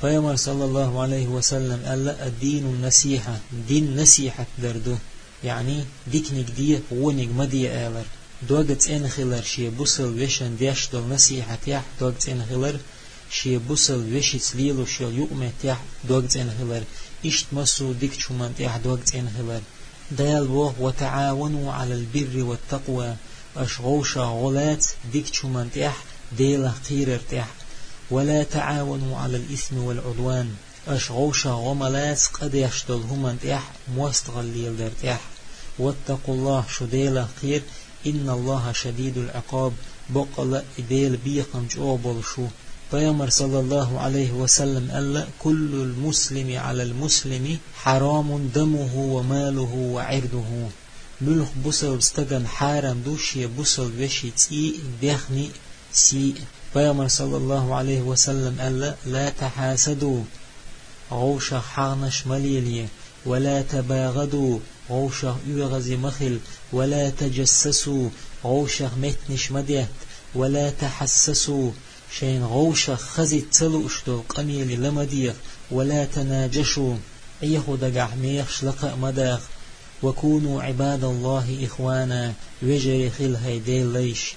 پیامبر صلی الله علیه و سلم ألا الدين النصيحة دين نصيحة دردو يعني ديكنك دي ونك مدي آلر دوغت انخلر شي بوصل وشن ديشتل نصيحة تيح دوغت انخلر شي بوصل وشيت ليلو شي يؤمه تيح دوغت انخلر اشت مسو ديك شمان تيح دوغت انخلر دال ووه وتعاونوا على البر والتقوى أشغوشا غلات ديك شمان تيح ديلا قيرر تيح ولا تعاونوا على الإثم والعدوان أشغوشا غملات قد يشتل همان تيح موستغليل در تيح واتقوا الله شو ديلا قير إن الله شديد العقاب بقل ديل بيقم جوبل شو پیامبر صلى الله عليه وسلم ألا كل المسلم على المسلم حرام دمه وماله وعرضه ملخ بوصل استغن حرام دوشي بوصل وشي تي بيخني سي پیامبر صلى الله عليه وسلم ألا لا تحاسدوا غوشا حانش مليلية ولا تباغدوا غوشا يغزي مخل ولا تجسسوا غوشا متنش مديت ولا تحسسوا شين غوشا خزي تلو اشتو قميل لمديخ ولا تناجشوا ايهو دقع ميخ شلق مداخ وكونوا عباد الله إخوانا وجري خل هيدي ليش